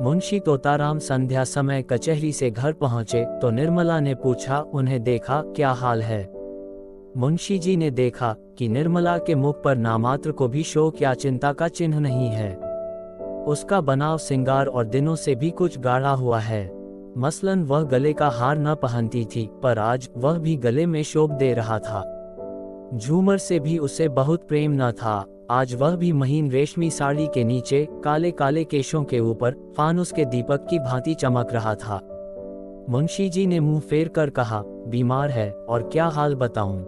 मुंशी तोताराम संध्या समय कचहरी से घर पहुंचे तो निर्मला ने पूछा, उन्हें देखा, क्या हाल है? मुंशी जी ने देखा कि निर्मला के मुख पर नामात्र को भी शोक या चिंता का चिन्ह नहीं है। उसका बनाव सिंगार और दिनों से भी कुछ गाढ़ा हुआ है। मसलन वह गले का हार न पहनती थी, पर आज वह भी गले में शोभ दे रहा था। झूमर से भी उसे बहुत प्रेम न था। आज वह भी महीन रेशमी साड़ी के नीचे काले काले केशों के ऊपर फानुस के दीपक की भांति चमक रहा था। मुंशी जी ने मुंह फेर कर कहा, बीमार है, और क्या हाल बताऊं?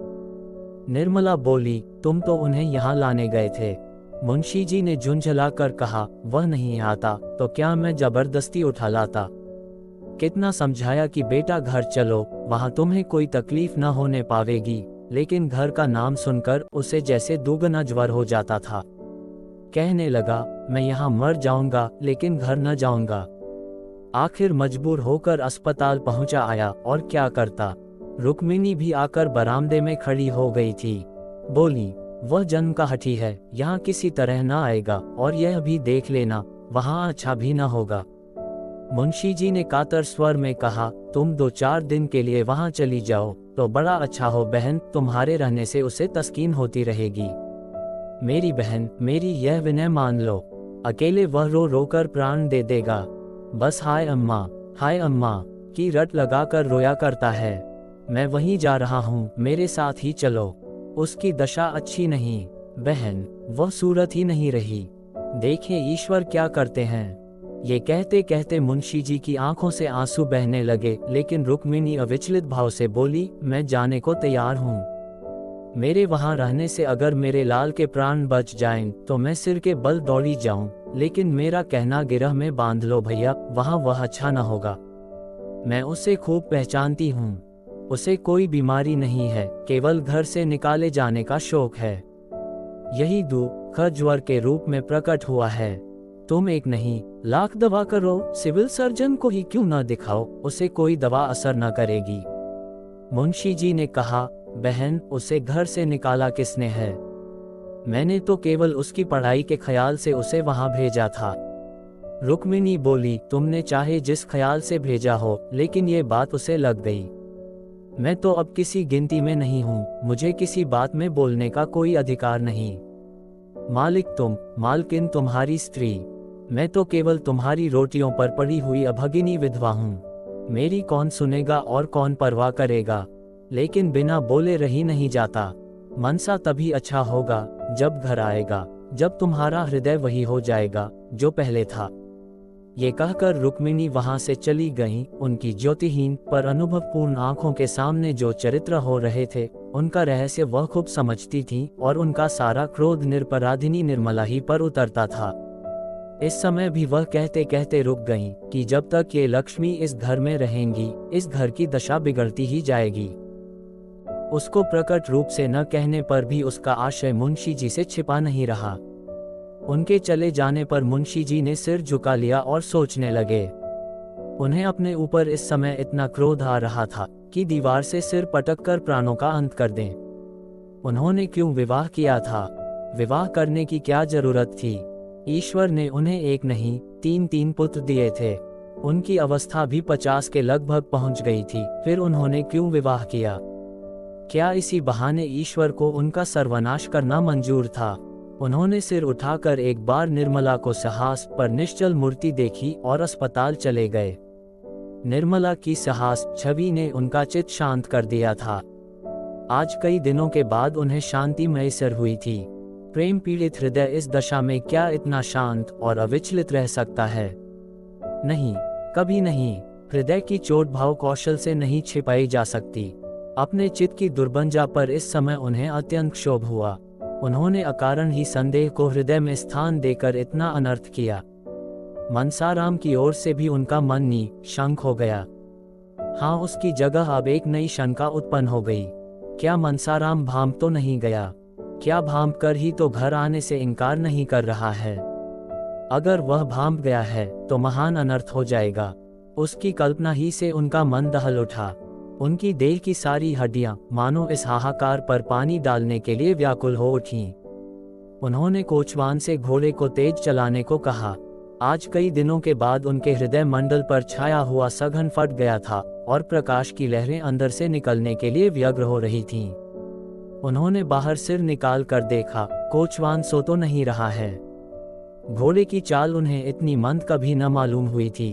निर्मला बोली, तुम तो उन्हें यहाँ लाने गए थे। मुंशी जी ने झुंझला कर कहा, वह नहीं आता तो क्या मैं जबरदस्ती उठा लाता? कितना समझाया कि बेटा घर चलो, वहाँ तुम्हें कोई तकलीफ न होने पावेगी, लेकिन घर का नाम सुनकर उसे जैसे दुगना ज्वर हो जाता था। कहने लगा, मैं यहाँ मर जाऊंगा लेकिन घर न जाऊंगा। आखिर मजबूर होकर अस्पताल पहुंचा आया, और क्या करता। रुक्मिणी भी आकर बरामदे में खड़ी हो गई थी। बोली, वह जन्म का हठी है, यहाँ किसी तरह न आएगा, और यह भी देख लेना वहाँ अच्छा भी न होगा। मुंशी जी ने कातर स्वर में कहा, तुम 2-4 दिन के लिए वहाँ चली जाओ तो बड़ा अच्छा हो बहन, तुम्हारे रहने से उसे तस्कीन होती रहेगी। मेरी बहन, मेरी यह विनय मान लो, अकेले वह रो रो कर प्राण दे देगा। बस हाय अम्मा की रट लगाकर रोया करता है। मैं वहीं जा रहा हूँ, मेरे साथ ही चलो। उसकी दशा अच्छी नहीं बहन, वह सूरत ही नहीं रही। देखें ईश्वर क्या करते हैं। ये कहते कहते मुंशी जी की आंखों से आंसू बहने लगे, लेकिन रुक्मिणी अविचलित भाव से बोली, मैं जाने को तैयार हूँ। मेरे वहाँ रहने से अगर मेरे लाल के प्राण बच जाएं तो मैं सिर के बल दौड़ी जाऊं, लेकिन मेरा कहना गिरह में बांध लो भैया, वहाँ वह अच्छा न होगा। मैं उसे खूब पहचानती हूँ। उसे कोई बीमारी नहीं है, केवल घर से निकाले जाने का शौक है। यही दुख ज्वर के रूप में प्रकट हुआ है। तुम एक नहीं लाख दवा करो, सिविल सर्जन को ही क्यों न दिखाओ, उसे कोई दवा असर न करेगी। मुंशी जी ने कहा, बहन, उसे घर से निकाला किसने है? मैंने तो केवल उसकी पढ़ाई के ख्याल से उसे वहां भेजा था। रुक्मिणी बोली, तुमने चाहे जिस ख्याल से भेजा हो, लेकिन ये बात उसे लग गई। मैं तो अब किसी गिनती में नहीं हूँ, मुझे किसी बात में बोलने का कोई अधिकार नहीं। मालिक तुम, मालकिन तुम्हारी स्त्री, मैं तो केवल तुम्हारी रोटियों पर पड़ी हुई अभगिनी विधवा हूँ। मेरी कौन सुनेगा और कौन परवाह करेगा? लेकिन बिना बोले रही नहीं जाता। मनसा तभी अच्छा होगा जब घर आएगा, जब तुम्हारा हृदय वही हो जाएगा जो पहले था। ये कहकर रुक्मिणी वहां से चली गईं। उनकी ज्योतिहीन पर अनुभवपूर्ण आंखों के सामने जो चरित्र हो रहे थे, उनका रहस्य वह खूब समझती थी, और उनका सारा क्रोध निरपराधिनी निर्मला ही पर उतरता था। इस समय भी वह कहते कहते रुक गईं कि जब तक ये लक्ष्मी इस घर में रहेंगी, इस घर की दशा बिगड़ती ही जाएगी। उसको प्रकट रूप से न कहने पर भी उसका आशय मुंशी जी से छिपा नहीं रहा। उनके चले जाने पर मुंशी जी ने सिर झुका लिया और सोचने लगे। उन्हें अपने ऊपर इस समय इतना क्रोध आ रहा था कि दीवार से सिर पटक कर प्राणों का अंत कर दें। उन्होंने क्यों विवाह किया था? विवाह करने की क्या जरूरत थी? ईश्वर ने उन्हें एक नहीं 3 पुत्र दिए थे। उनकी अवस्था भी 50 के लगभग पहुंच गई थी, फिर उन्होंने क्यों विवाह किया? क्या इसी बहाने ईश्वर को उनका सर्वनाश करना मंजूर था? उन्होंने सिर उठाकर एक बार निर्मला को सहास पर निश्चल मूर्ति देखी और अस्पताल चले गए। निर्मला की सहास छवि ने उनका चित्त शांत कर दिया था। आज कई दिनों के बाद उन्हें शांति मैसर हुई थी। प्रेम पीड़ित हृदय इस दशा में क्या इतना शांत और अविचलित रह सकता है? नहीं, कभी नहीं। हृदय की चोट भाव कौशल से नहीं छिपाई जा सकती। अपने चित्त की दुर्बंजा पर इस समय उन्हें अत्यंत क्षोभ हुआ। उन्होंने अकारण ही संदेह को हृदय में स्थान देकर इतना अनर्थ किया। मनसाराम की ओर से भी उनका मन निशंक हो गया। हाँ, उसकी जगह अब एक नई शंका उत्पन्न हो गई। क्या मनसाराम भांप तो नहीं गया? क्या भांप कर ही तो घर आने से इनकार नहीं कर रहा है? अगर वह भांप गया है तो महान अनर्थ हो जाएगा। उसकी कल्पना ही से उनका मन दहल उठा। उनकी देह की सारी हड्डियां मानो इस हाहाकार पर पानी डालने के लिए व्याकुल हो उठीं। उन्होंने कोचवान से घोड़े को तेज चलाने को कहा। आज कई दिनों के बाद उनके हृदय मंडल पर छाया हुआ सघन फट गया था और प्रकाश की लहरें अंदर से निकलने के लिए व्यग्र हो रही थीं। उन्होंने बाहर सिर निकाल कर देखा, कोचवान सो तो नहीं रहा है। घोड़े की चाल उन्हें इतनी मंद कभी न मालूम हुई थी।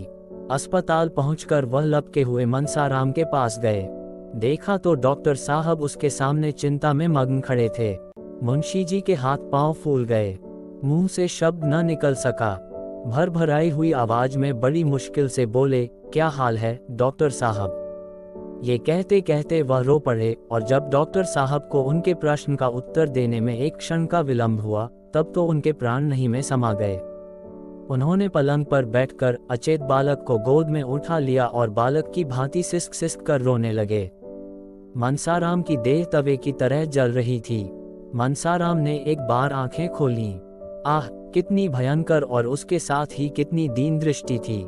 अस्पताल पहुंचकर वह लपके हुए मनसाराम के पास गए। देखा तो डॉक्टर साहब उसके सामने चिंता में मग्न खड़े थे। मुंशी जी के हाथ पांव फूल गए, मुंह से शब्द न निकल सका। भर भराई हुई आवाज में बड़ी मुश्किल से बोले, क्या हाल है डॉक्टर साहब? ये कहते कहते वह रो पड़े और जब डॉक्टर साहब को उनके प्रश्न का उत्तर देने में एक क्षण का विलंब हुआ, तब तो उनके प्राण नहीं में समा गए। उन्होंने पलंग पर बैठकर अचेत बालक को गोद में उठा लिया और बालक की भांति सिसक सिसक कर रोने लगे। मनसाराम की देह तवे की तरह जल रही थी। मनसाराम ने एक बार आंखें खोलीं। आह, कितनी भयंकर और उसके साथ ही कितनी दीन दृष्टि थी।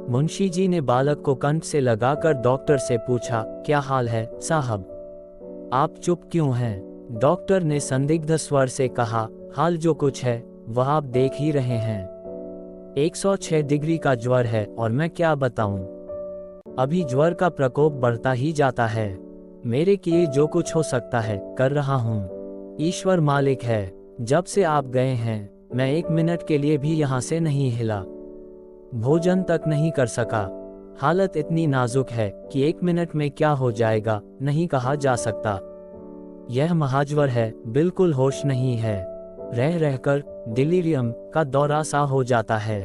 मुंशी जी ने बालक को कंठ से लगाकर डॉक्टर से पूछा, क्या हाल है साहब? आप चुप क्यों हैं? डॉक्टर ने संदिग्ध स्वर से कहा, हाल जो कुछ है वह आप देख ही रहे हैं। 106 डिग्री का ज्वर है और मैं क्या बताऊं। अभी ज्वर का प्रकोप बढ़ता ही जाता है। मेरे किए जो कुछ हो सकता है कर रहा हूं। ईश्वर मालिक है। जब से आप गए हैं मैं 1 मिनट के लिए भी यहाँ से नहीं हिला, भोजन तक नहीं कर सका। हालत इतनी नाजुक है कि 1 मिनट में क्या हो जाएगा नहीं कहा जा सकता। यह महाज्वर है, बिल्कुल होश नहीं है। रह रहकर डिलीरियम का दौरा सा हो जाता है।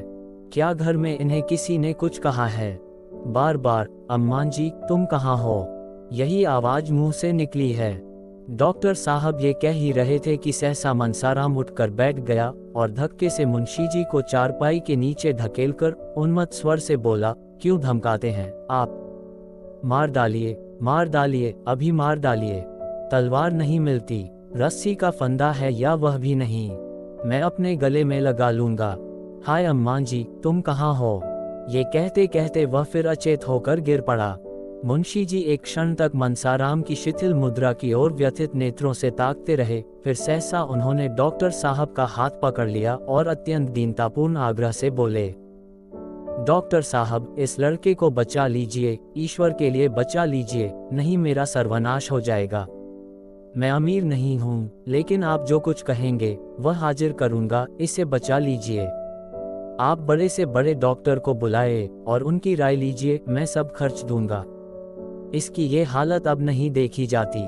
क्या घर में इन्हें किसी ने कुछ कहा है? बार बार, अम्मा जी तुम कहाँ हो? यही आवाज मुंह से निकली है। डॉक्टर साहब ये कह ही रहे थे कि सहसा मनसाराम उठकर बैठ गया और धक्के से मुंशी जी को चारपाई के नीचे धकेलकर उन्मत्त स्वर से बोला, क्यों धमकाते हैं आप? मार डालिए, अभी मार डालिए। तलवार नहीं मिलती, रस्सी का फंदा है या वह भी नहीं, मैं अपने गले में लगा लूंगा। हाय अम्मा जी तुम कहाँ हो? ये कहते कहते वह फिर अचेत होकर गिर पड़ा। मुंशी जी एक क्षण तक मनसाराम की शिथिल मुद्रा की ओर व्यथित नेत्रों से ताकते रहे, फिर सहसा उन्होंने डॉक्टर साहब का हाथ पकड़ लिया और अत्यंत दीनतापूर्ण आग्रह से बोले, डॉक्टर साहब इस लड़के को बचा लीजिए, ईश्वर के लिए बचा लीजिए, नहीं मेरा सर्वनाश हो जाएगा। मैं अमीर नहीं हूँ, लेकिन आप जो कुछ कहेंगे वह हाजिर करूँगा, इसे बचा लीजिए। आप बड़े से बड़े डॉक्टर को बुलाए और उनकी राय लीजिए, मैं सब खर्च दूंगा। इसकी ये हालत अब नहीं देखी जाती।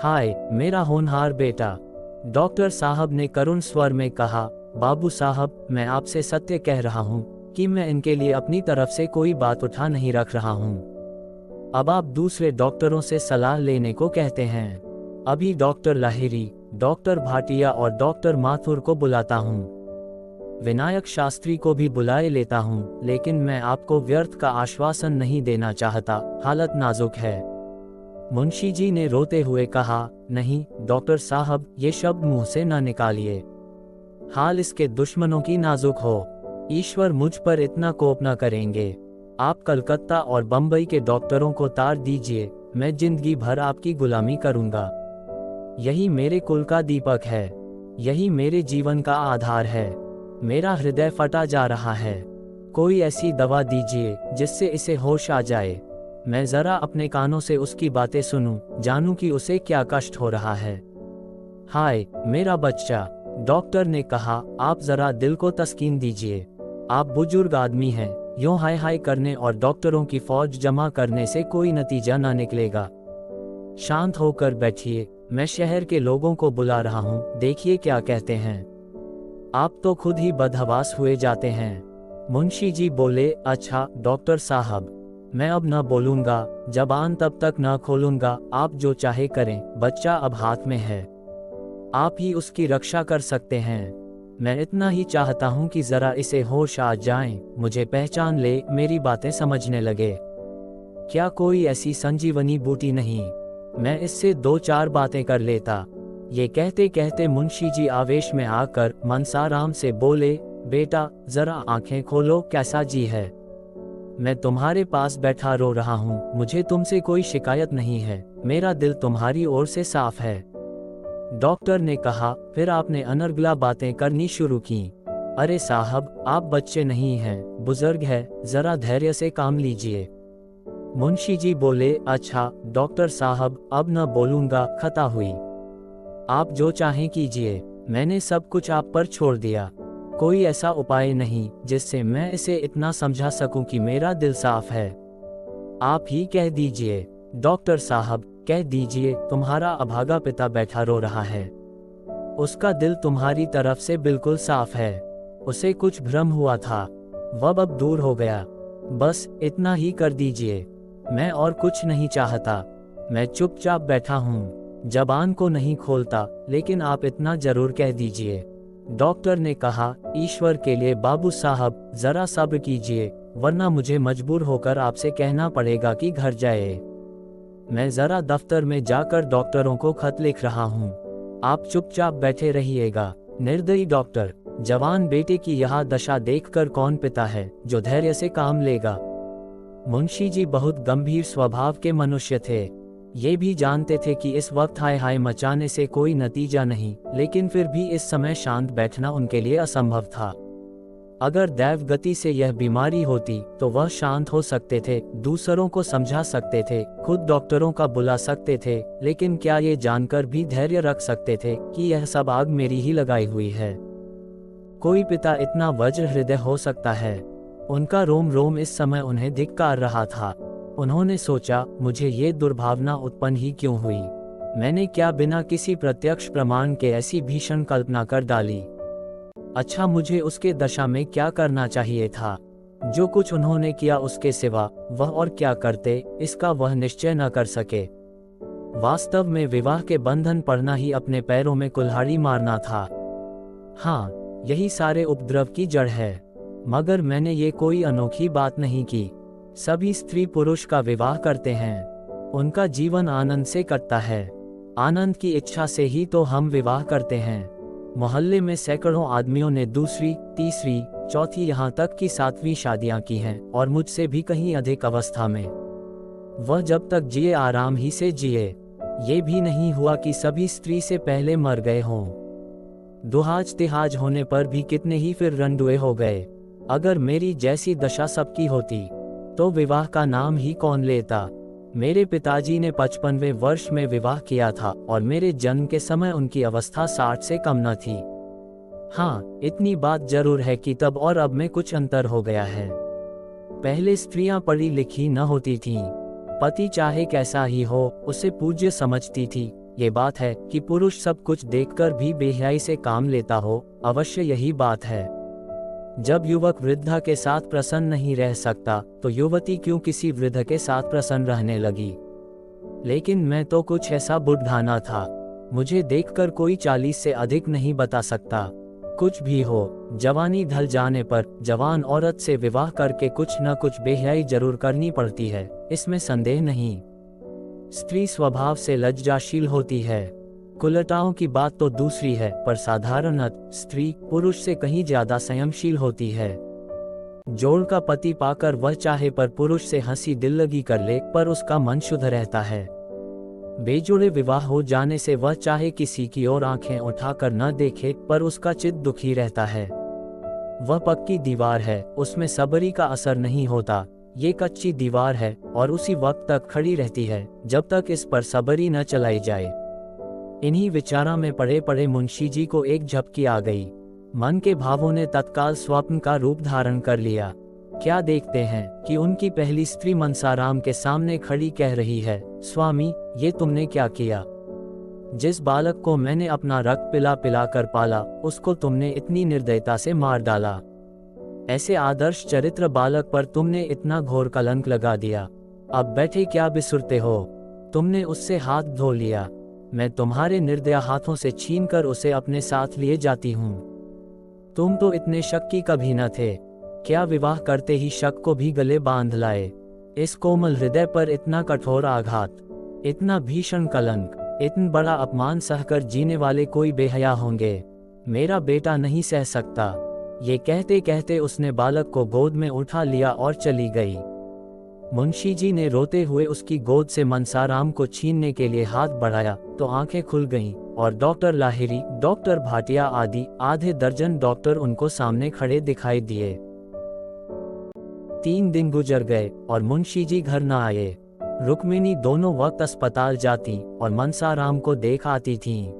हाय मेरा होनहार बेटा। डॉक्टर साहब ने करुण स्वर में कहा, बाबू साहब मैं आपसे सत्य कह रहा हूँ कि मैं इनके लिए अपनी तरफ से कोई बात उठा नहीं रख रहा हूँ। अब आप दूसरे डॉक्टरों से सलाह लेने को कहते हैं। अभी डॉक्टर लाहिरी, डॉक्टर भाटिया और डॉक्टर माथुर को बुलाता हूँ। विनायक शास्त्री को भी बुलाए लेता हूँ, लेकिन मैं आपको व्यर्थ का आश्वासन नहीं देना चाहता, हालत नाजुक है। मुंशी जी ने रोते हुए कहा, नहीं डॉक्टर साहब ये शब्द मुंह से न निकालिए। हाल इसके दुश्मनों की नाजुक हो। ईश्वर मुझ पर इतना कोप न करेंगे। आप कलकत्ता और बंबई के डॉक्टरों को तार दीजिए, मैं जिंदगी भर आपकी गुलामी करूंगा। यही मेरे कुल का दीपक है, यही मेरे जीवन का आधार है। मेरा हृदय फटा जा रहा है, कोई ऐसी दवा दीजिए जिससे इसे होश आ जाए। मैं जरा अपने कानों से उसकी बातें सुनूं, जानूं कि उसे क्या कष्ट हो रहा है। हाय मेरा बच्चा, डॉक्टर ने कहा, आप जरा दिल को तस्कीन दीजिए। आप बुजुर्ग आदमी हैं, यूं हाय हाय करने और डॉक्टरों की फौज जमा करने से कोई नतीजा ना निकलेगा। शांत होकर बैठिए, मैं शहर के लोगों को बुला रहा हूँ, देखिए क्या कहते हैं। आप तो खुद ही बदहवास हुए जाते हैं। मुंशी जी बोले, अच्छा डॉक्टर साहब, मैं अब न बोलूंगा, जबान तब तक न खोलूंगा, आप जो चाहे करें, बच्चा अब हाथ में है, आप ही उसकी रक्षा कर सकते हैं। मैं इतना ही चाहता हूं कि जरा इसे होश आ जाए, मुझे पहचान ले, मेरी बातें समझने लगे। क्या कोई ऐसी संजीवनी बूटी नहीं, मैं इससे 2-4 बातें कर लेता। ये कहते कहते मुंशी जी आवेश में आकर मनसाराम से बोले, बेटा जरा आंखें खोलो, कैसा जी है? मैं तुम्हारे पास बैठा रो रहा हूँ, मुझे तुमसे कोई शिकायत नहीं है, मेरा दिल तुम्हारी ओर से साफ है। डॉक्टर ने कहा, फिर आपने अनर्गला बातें करनी शुरू की। अरे साहब, आप बच्चे नहीं हैं, बुजुर्ग है, जरा धैर्य से काम लीजिए। मुंशी जी बोले, अच्छा डॉक्टर साहब, अब न बोलूंगा, खता हुई। आप जो चाहें कीजिए, मैंने सब कुछ आप पर छोड़ दिया। कोई ऐसा उपाय नहीं जिससे मैं इसे इतना समझा सकूं कि मेरा दिल साफ है। आप ही कह दीजिए डॉक्टर साहब, कह दीजिए, तुम्हारा अभागा पिता बैठा रो रहा है। उसका दिल तुम्हारी तरफ से बिल्कुल साफ है। उसे कुछ भ्रम हुआ था, वह अब दूर हो गया। बस इतना ही कर दीजिए, मैं और कुछ नहीं चाहता। मैं चुपचाप बैठा हूँ, जबान को नहीं खोलता, लेकिन आप इतना जरूर कह दीजिए। डॉक्टर ने कहा, ईश्वर के लिए बाबू साहब, जरा सब्र कीजिए, वरना मुझे मजबूर होकर आपसे कहना पड़ेगा कि घर जाए। मैं जरा दफ्तर में जाकर डॉक्टरों को खत लिख रहा हूँ, आप चुपचाप बैठे रहिएगा। निर्दयी डॉक्टर, जवान बेटे की यह दशा देखकर कौन पिता है जो धैर्य से काम लेगा। मुंशी जी बहुत गंभीर स्वभाव के मनुष्य थे। ये भी जानते थे कि इस वक्त हाय हाय मचाने से कोई नतीजा नहीं, लेकिन फिर भी इस समय शांत बैठना उनके लिए असंभव था। अगर दैव गति से यह बीमारी होती तो वह शांत हो सकते थे, दूसरों को समझा सकते थे, खुद डॉक्टरों का बुला सकते थे, लेकिन क्या ये जानकर भी धैर्य रख सकते थे कि यह सब आग मेरी ही लगाई हुई है। कोई पिता इतना वज्र हृदय हो सकता है? उनका रोम रोम इस समय उन्हें धिक्कार रहा था। उन्होंने सोचा, मुझे ये दुर्भावना उत्पन्न ही क्यों हुई? मैंने क्या बिना किसी प्रत्यक्ष प्रमाण के ऐसी भीषण कल्पना कर डाली? अच्छा, मुझे उसके दशा में क्या करना चाहिए था? जो कुछ उन्होंने किया उसके सिवा वह और क्या करते, इसका वह निश्चय न कर सके। वास्तव में विवाह के बंधन पड़ना ही अपने पैरों में कुल्हाड़ी मारना था। हाँ, यही सारे उपद्रव की जड़ है। मगर मैंने ये कोई अनोखी बात नहीं की। सभी स्त्री पुरुष का विवाह करते हैं, उनका जीवन आनंद से कटता है। आनंद की इच्छा से ही तो हम विवाह करते हैं। मोहल्ले में सैकड़ों आदमियों ने दूसरी, तीसरी, चौथी, यहाँ तक कि 7वीं शादियां की हैं, और मुझसे भी कहीं अधिक अवस्था में। वह जब तक जिए आराम ही से जिए। ये भी नहीं हुआ कि सभी स्त्री से पहले मर गए हों। दुहाज तिहाज होने पर भी कितने ही फिर रंडुए हो गए। अगर मेरी जैसी दशा सबकी होती तो विवाह का नाम ही कौन लेता। मेरे पिताजी ने 55वें वर्ष में विवाह किया था और मेरे जन्म के समय उनकी अवस्था 60 से कम न थी। हाँ, इतनी बात जरूर है कि तब और अब में कुछ अंतर हो गया है। पहले स्त्रियां पढ़ी लिखी न होती थीं, पति चाहे कैसा ही हो उसे पूज्य समझती थी। ये बात है कि पुरुष सब कुछ देखकर भी बेहयाई से काम लेता हो, अवश्य यही बात है। जब युवक वृद्धा के साथ प्रसन्न नहीं रह सकता तो युवती क्यों किसी वृद्ध के साथ प्रसन्न रहने लगी। लेकिन मैं तो कुछ ऐसा बुढ़ाना था, मुझे देखकर कोई 40 से अधिक नहीं बता सकता। कुछ भी हो, जवानी ढल जाने पर जवान औरत से विवाह करके कुछ न कुछ बेहयाई जरूर करनी पड़ती है, इसमें संदेह नहीं। स्त्री स्वभाव से लज्जाशील होती है। कुलटाओं की बात तो दूसरी है, पर साधारणतः स्त्री पुरुष से कहीं ज्यादा संयमशील होती है। जोड़ का पति पाकर वह चाहे पर पुरुष से हंसी दिल लगी कर ले, पर उसका मन शुद्ध रहता है। बेजोड़े विवाह हो जाने से वह चाहे किसी की ओर आंखें उठाकर न देखे, पर उसका चित्त दुखी रहता है। वह पक्की दीवार है, उसमें सबरी का असर नहीं होता। ये कच्ची दीवार है और उसी वक्त तक खड़ी रहती है जब तक इस पर सबरी न चलाई जाए। इन्हीं विचारों में पड़े पड़े मुंशी जी को एक झपकी आ गई। मन के भावों ने तत्काल स्वप्न का रूप धारण कर लिया। क्या देखते हैं कि उनकी पहली स्त्री मनसाराम के सामने खड़ी कह रही है, स्वामी, ये तुमने क्या किया? जिस बालक को मैंने अपना रक्त पिला पिला कर पाला, उसको तुमने इतनी निर्दयता से मार डाला। ऐसे आदर्श चरित्र बालक पर तुमने इतना घोर कलंक लगा दिया। अब बैठे क्या बिसुरते हो? तुमने उससे हाथ धो लिया, मैं तुम्हारे निर्दया हाथों से छीनकर उसे अपने साथ लिए जाती हूँ। तुम तो इतने शक्की कभी न थे, क्या विवाह करते ही शक को भी गले बांध लाए? इस कोमल हृदय पर इतना कठोर आघात, इतना भीषण कलंक, इतना बड़ा अपमान सहकर जीने वाले कोई बेहया होंगे? मेरा बेटा नहीं सह सकता। ये कहते कहते उसने बालक को गोद में उठा लिया और चली गई। मुंशी जी ने रोते हुए उसकी गोद से मनसाराम को छीनने के लिए हाथ बढ़ाया तो आंखें खुल गईं और डॉक्टर लाहिरी, डॉक्टर भाटिया आदि आधे दर्जन डॉक्टर उनको सामने खड़े दिखाई दिए। 3 दिन गुजर गए और मुंशी जी घर न आए। रुक्मिणी दोनों वक्त अस्पताल जाती और मनसाराम को देख आती थीं।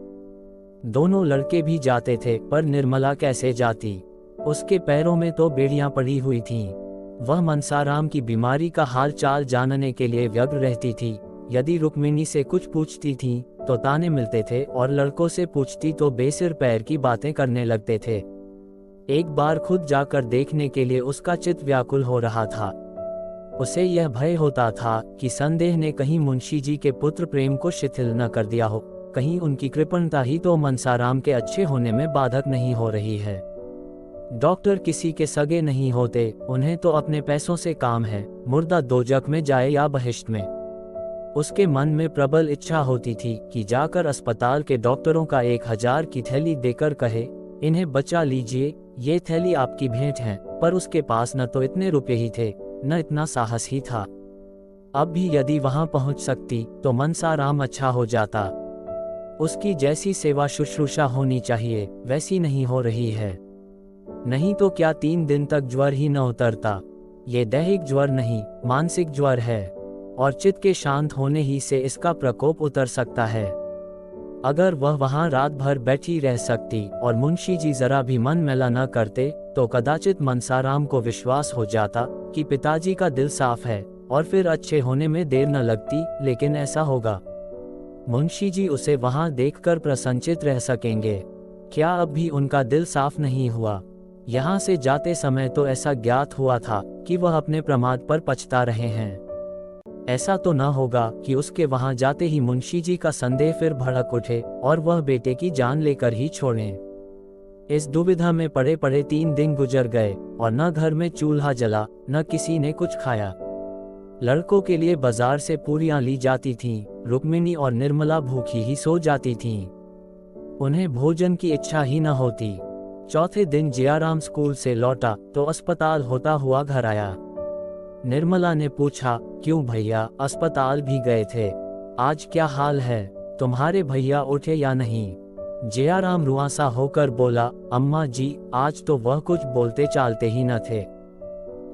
दोनों लड़के भी जाते थे, पर निर्मला कैसे जाती? उसके पैरों में तो बेड़ियां पड़ी हुई थीं। वह मनसाराम की बीमारी का हाल चाल जानने के लिए व्यग्र रहती थी। यदि रुक्मिणी से कुछ पूछती थी तो ताने मिलते थे और लड़कों से पूछती तो बेसिर पैर की बातें करने लगते थे। एक बार खुद जाकर देखने के लिए उसका चित्त व्याकुल हो रहा था। उसे यह भय होता था कि संदेह ने कहीं मुंशी जी के पुत्र प्रेम को शिथिल न कर दिया हो, कहीं उनकी कृपणता ही तो मनसाराम के अच्छे होने में बाधक नहीं हो रही है। डॉक्टर किसी के सगे नहीं होते, उन्हें तो अपने पैसों से काम है, मुर्दा दोजख में जाए या बहिश्त में। उसके मन में प्रबल इच्छा होती थी कि जाकर अस्पताल के डॉक्टरों का 1000 की थैली देकर कहे, इन्हें बचा लीजिए, ये थैली आपकी भेंट है। पर उसके पास न तो इतने रुपए ही थे, न इतना साहस ही था। अब भी यदि वहां पहुंच सकती तो मनसाराम अच्छा हो जाता। उसकी जैसी सेवा शुश्रूषा होनी चाहिए वैसी नहीं हो रही है। नहीं तो क्या 3 दिन तक ज्वर ही न उतरता? ये दैहिक ज्वर नहीं, मानसिक ज्वर है, और चित्त के शांत होने ही से इसका प्रकोप उतर सकता है। अगर वह वहां रात भर बैठी रह सकती और मुंशी जी जरा भी मन मैला न करते तो कदाचित मनसाराम को विश्वास हो जाता कि पिताजी का दिल साफ है और फिर अच्छे होने में देर न लगती। लेकिन ऐसा होगा? मुंशी जी उसे वहां देखकर प्रसन्नचित रह सकेंगे? क्या अब भी उनका दिल साफ नहीं हुआ? यहाँ से जाते समय तो ऐसा ज्ञात हुआ था कि वह अपने प्रमाद पर पछता रहे हैं। ऐसा तो न होगा कि उसके वहां जाते ही मुंशी जी का संदेह फिर भड़क उठे और वह बेटे की जान लेकर ही छोड़ें। इस दुविधा में पड़े पड़े 3 दिन गुजर गए और न घर में चूल्हा जला, न किसी ने कुछ खाया। लड़कों के लिए बाजार से पूरियां ली जाती थीं, रुक्मिणी और निर्मला भूखी ही सो जाती थीं। उन्हें भोजन की इच्छा ही न होती। चौथे दिन जियाराम स्कूल से लौटा तो अस्पताल होता हुआ घर आया। निर्मला ने पूछा, क्यों भैया, अस्पताल भी गए थे? आज क्या हाल है? तुम्हारे भैया उठे या नहीं? जियाराम रुआंसा होकर बोला, अम्मा जी, आज तो वह कुछ बोलते चालते ही न थे।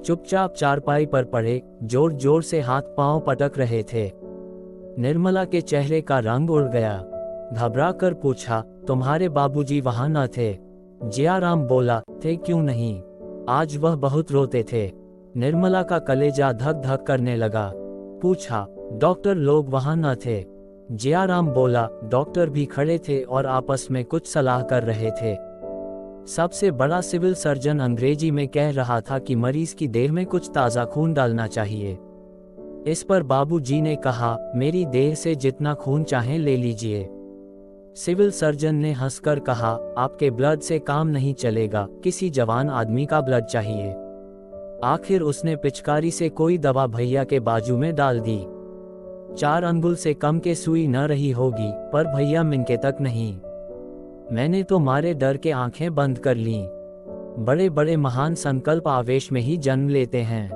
चुपचाप चारपाई पर पड़े, जोर जोर से हाथ पांव पटक रहे थे। निर्मला के चेहरे का रंग उड़ गया। घबरा कर पूछा, तुम्हारे बाबूजी वहां न थे? जियाराम बोला, थे क्यों नहीं, आज वह बहुत रोते थे। निर्मला का कलेजा धक धक करने लगा। पूछा, डॉक्टर लोग वहां न थे? जियाराम बोला, डॉक्टर भी खड़े थे और आपस में कुछ सलाह कर रहे थे। सबसे बड़ा सिविल सर्जन अंग्रेजी में कह रहा था कि मरीज की देह में कुछ ताज़ा खून डालना चाहिए। इस पर बाबूजी ने कहा, मेरी देह से जितना खून चाहे ले लीजिए। सिविल सर्जन ने हंसकर कहा, आपके ब्लड से काम नहीं चलेगा, किसी जवान आदमी का ब्लड चाहिए। आखिर उसने पिचकारी से कोई दवा भैया के बाजू में डाल दी। 4 अंगुल से कम के सुई न रही होगी, पर भैया मिनके तक नहीं। मैंने तो मारे डर के आंखें बंद कर लीं। बड़े बड़े महान संकल्प आवेश में ही जन्म लेते हैं।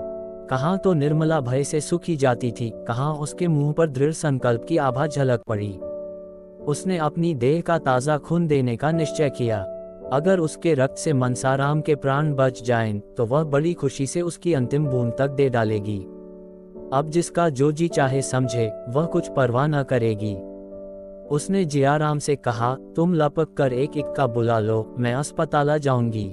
कहाँ तो निर्मला भय से सूखी जाती थी, कहाँ उसके मुंह पर दृढ़ संकल्प की आभा झलक पड़ी। उसने अपनी देह का ताज़ा खून देने का निश्चय किया। अगर उसके रक्त से मनसाराम के प्राण बच जाएं, तो वह बड़ी खुशी से उसकी अंतिम बूंद तक दे डालेगी। अब जिसका जो जी चाहे समझे, वह कुछ परवाह न करेगी। उसने जियाराम से कहा, तुम लपक कर एक इक्का बुला लो, मैं अस्पताल जाऊंगी।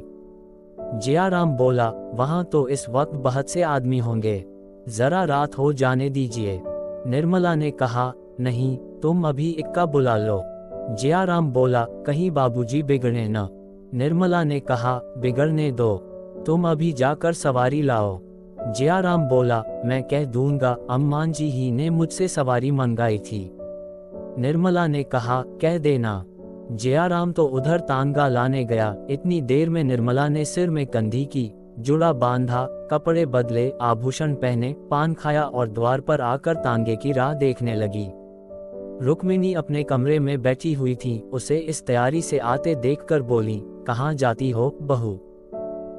जियाराम बोला, वहां तो इस वक्त बहुत से आदमी होंगे, जरा रात हो जाने दीजिए। निर्मला ने कहा, नहीं, तुम अभी इक्का बुला लो। जियाराम बोला, कहीं बाबूजी बिगड़े न। निर्मला ने कहा, बिगड़ने दो, तुम अभी जाकर सवारी लाओ। जियाराम बोला, मैं कह दूंगा, अम्मान जी ही ने मुझसे सवारी मंगाई थी। निर्मला ने कहा, कह देना। जियाराम तो उधर तांगा लाने गया। इतनी देर में निर्मला ने सिर में कंधी की, जुड़ा बांधा, कपड़े बदले, आभूषण पहने, पान खाया और द्वार पर आकर तांगे की राह देखने लगी। रुक्मिणी अपने कमरे में बैठी हुई थी। उसे इस तैयारी से आते देखकर बोली, कहाँ जाती हो बहू?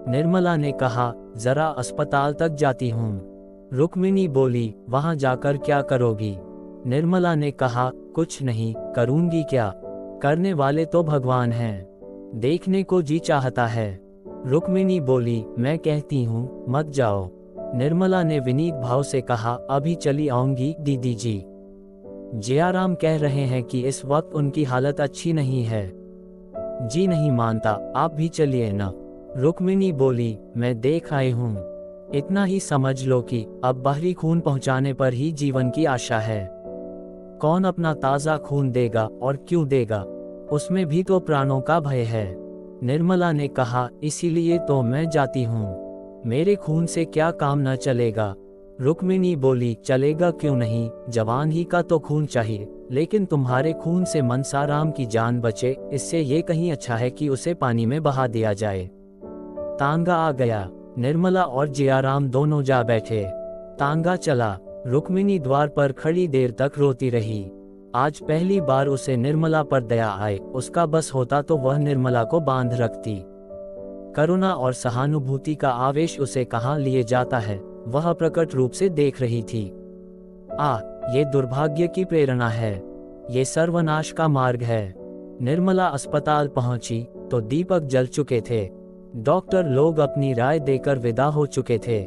निर्मला ने कहा, जरा अस्पताल तक जाती हूँ। रुक्मिणी बोली, वहां जाकर क्या करोगी? निर्मला ने कहा, कुछ नहीं, करूंगी क्या, करने वाले तो भगवान हैं, देखने को जी चाहता है। रुक्मिणी बोली, मैं कहती हूँ मत जाओ। निर्मला ने विनीत भाव से कहा, अभी चली आऊंगी दीदी जी। जयाराम कह रहे हैं कि इस वक्त उनकी हालत अच्छी नहीं है। जी नहीं मानता, आप भी चलिए न। रुक्मिणी बोली, मैं देख आई हूँ, इतना ही समझ लो कि अब बाहरी खून पहुँचाने पर ही जीवन की आशा है। कौन अपना ताज़ा खून देगा और क्यों देगा, उसमें भी तो प्राणों का भय है। निर्मला ने कहा, इसीलिए तो मैं जाती हूँ, मेरे खून से क्या काम न चलेगा। रुक्मिणी बोली, चलेगा क्यों नहीं, जवान ही का तो खून चाहिए, लेकिन तुम्हारे खून से मनसाराम की जान बचे, इससे ये कहीं अच्छा है कि उसे पानी में बहा दिया जाए। तांगा आ गया। निर्मला और जयाराम दोनों जा बैठे। तांगा चला। रुक्मिणी द्वार पर खड़ी देर तक रोती रही। आज पहली बार उसे निर्मला पर दया आए, उसका बस होता तो वह निर्मला को बांध रखती। करुणा और सहानुभूति का आवेश उसे कहाँ लिए जाता है, वह प्रकट रूप से देख रही थी। ये दुर्भाग्य की प्रेरणा है, ये सर्वनाश का मार्ग है। निर्मला अस्पताल पहुंची तो दीपक जल चुके थे। डॉक्टर लोग अपनी राय देकर विदा हो चुके थे।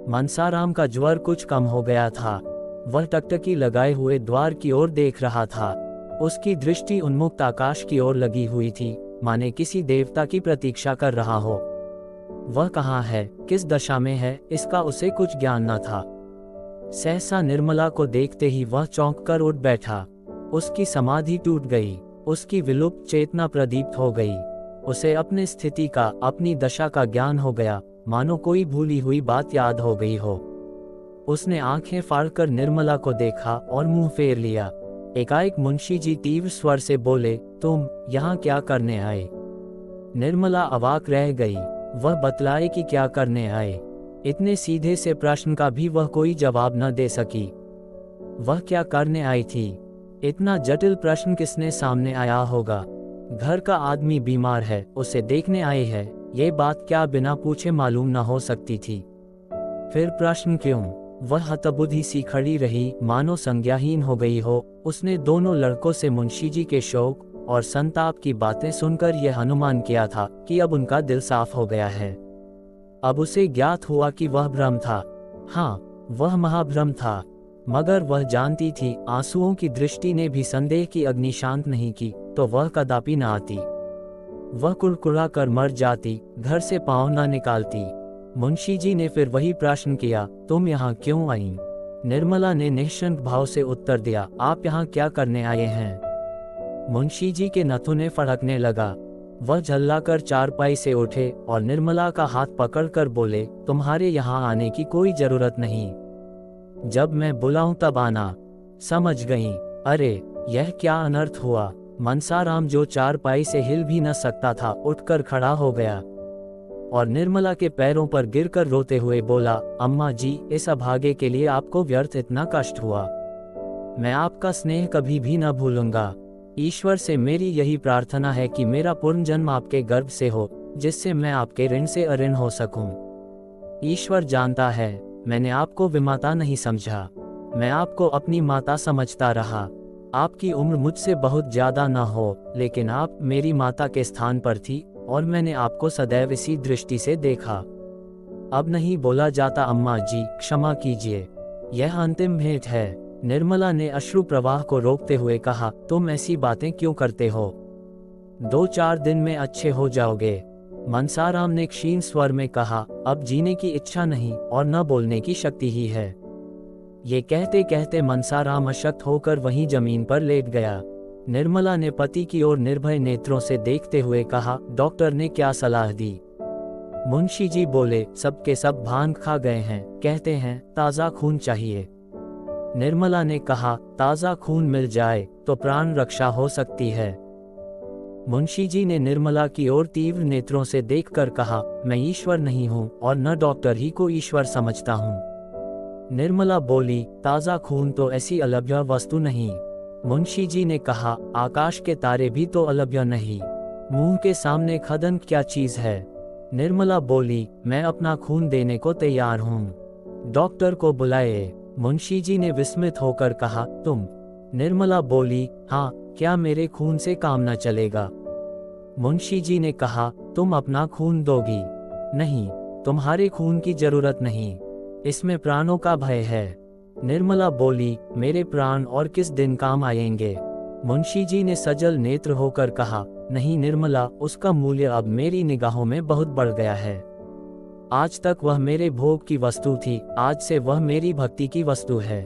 मनसाराम का ज्वर कुछ कम हो गया था। वह टकटकी लगाए हुए द्वार की ओर देख रहा था। उसकी दृष्टि उन्मुक्त आकाश की ओर लगी हुई थी, माने किसी देवता की प्रतीक्षा कर रहा हो। वह कहाँ है, किस दशा में है, इसका उसे कुछ ज्ञान न था। सहसा निर्मला को देखते ही वह चौंक कर उठ बैठा। उसकी समाधि टूट गई, उसकी विलुप्त चेतना प्रदीप्त हो गई। उसे अपनी स्थिति का, अपनी दशा का ज्ञान हो गया, मानो कोई भूली हुई बात याद हो गई हो। उसने आंखें फाड़कर निर्मला को देखा और मुंह फेर लिया। एकाएक मुंशी जी तीव्र स्वर से बोले, तुम यहाँ क्या करने आए? निर्मला अवाक रह गई। वह बतलाए कि क्या करने आए। इतने सीधे से प्रश्न का भी वह कोई जवाब न दे सकी। वह क्या करने आई थी? इतना जटिल प्रश्न किसने सामने आया होगा? घर का आदमी बीमार है, उसे देखने आए है, ये बात क्या बिना पूछे मालूम न हो सकती थी? फिर प्रश्न क्यों? वह हतबुद्धि सी खड़ी रही, मानो संज्ञाहीन हो गई हो। उसने दोनों लड़कों से मुंशी जी के शोक और संताप की बातें सुनकर यह अनुमान किया था कि अब उनका दिल साफ हो गया है। अब उसे ज्ञात हुआ कि वह भ्रम था। हाँ, वह महाभ्रम था, मगर वह जानती थी आंसुओं की दृष्टि ने भी संदेह की अग्नि शांत नहीं की तो वह कदापि न आती। वह कुड़कुड़ा कर मर जाती, घर से पाँव न निकालती। मुंशी जी ने फिर वही प्रश्न किया, तुम यहाँ क्यों आई? निर्मला ने निःशंक भाव से उत्तर दिया, आप यहाँ क्या करने आए हैं? मुंशी जी के नथुने फड़कने लगा। वह झल्लाकर चारपाई से उठे और निर्मला का हाथ पकड़कर बोले, तुम्हारे यहाँ आने की कोई जरूरत नहीं, जब मैं बुलाऊं तब आना। समझ गई? अरे यह क्या अनर्थ हुआ। मनसाराम जो चारपाई से हिल भी न सकता था, उठकर खड़ा हो गया और निर्मला के पैरों पर गिरकर रोते हुए बोला, अम्मा जी, इस अभागे के लिए आपको व्यर्थ इतना कष्ट हुआ। मैं आपका स्नेह कभी भी न भूलूंगा। ईश्वर से मेरी यही प्रार्थना है कि मेरा पूर्ण जन्म आपके गर्भ से हो, जिससे मैं आपके ऋण से अऋण हो सकूं। ईश्वर जानता है, मैंने आपको विमाता नहीं समझा, मैं आपको अपनी माता समझता रहा। आपकी उम्र मुझसे बहुत ज्यादा न हो, लेकिन आप मेरी माता के स्थान पर थी और मैंने आपको सदैव इसी दृष्टि से देखा। अब नहीं बोला जाता अम्मा जी, क्षमा कीजिए, यह अंतिम भेंट है। निर्मला ने अश्रु प्रवाह को रोकते हुए कहा, तुम ऐसी बातें क्यों करते हो? 2-4 दिन में अच्छे हो जाओगे। मनसाराम ने क्षीण स्वर में कहा, अब जीने की इच्छा नहीं और न बोलने की शक्ति ही है। ये कहते कहते मनसाराम अशक्त होकर वहीं जमीन पर लेट गया। निर्मला ने पति की ओर निर्भय नेत्रों से देखते हुए कहा, डॉक्टर ने क्या सलाह दी? मुंशी जी बोले, सबके सब भांग खा गए हैं, कहते हैं ताज़ा खून चाहिए। निर्मला ने कहा, ताज़ा खून मिल जाए तो प्राण रक्षा हो सकती है। मुंशी जी ने निर्मला की ओर तीव्र नेत्रों से देखकर कहा, मैं ईश्वर नहीं हूँ और न डॉक्टर ही को ईश्वर समझता हूँ। निर्मला बोली, ताज़ा खून तो ऐसी अलभ्य वस्तु नहीं। मुंशी जी ने कहा, आकाश के तारे भी तो अलभ्य नहीं, मुंह के सामने खदन क्या चीज है? निर्मला बोली, मैं अपना खून देने को तैयार हूँ, डॉक्टर को बुलाए। मुंशी जी ने विस्मित होकर कहा, तुम? निर्मला बोली, हाँ, क्या मेरे खून से काम न चलेगा? मुंशी जी ने कहा, तुम अपना खून दोगी? नहीं, तुम्हारे खून की जरूरत नहीं, इसमें प्राणों का भय है। निर्मला बोली, मेरे प्राण और किस दिन काम आएंगे? मुंशी जी ने सजल नेत्र होकर कहा, नहीं निर्मला, उसका मूल्य अब मेरी निगाहों में बहुत बढ़ गया है। आज तक वह मेरे भोग की वस्तु थी, आज से वह मेरी भक्ति की वस्तु है।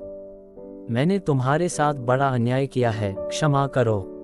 मैंने तुम्हारे साथ बड़ा अन्याय किया है, क्षमा करो।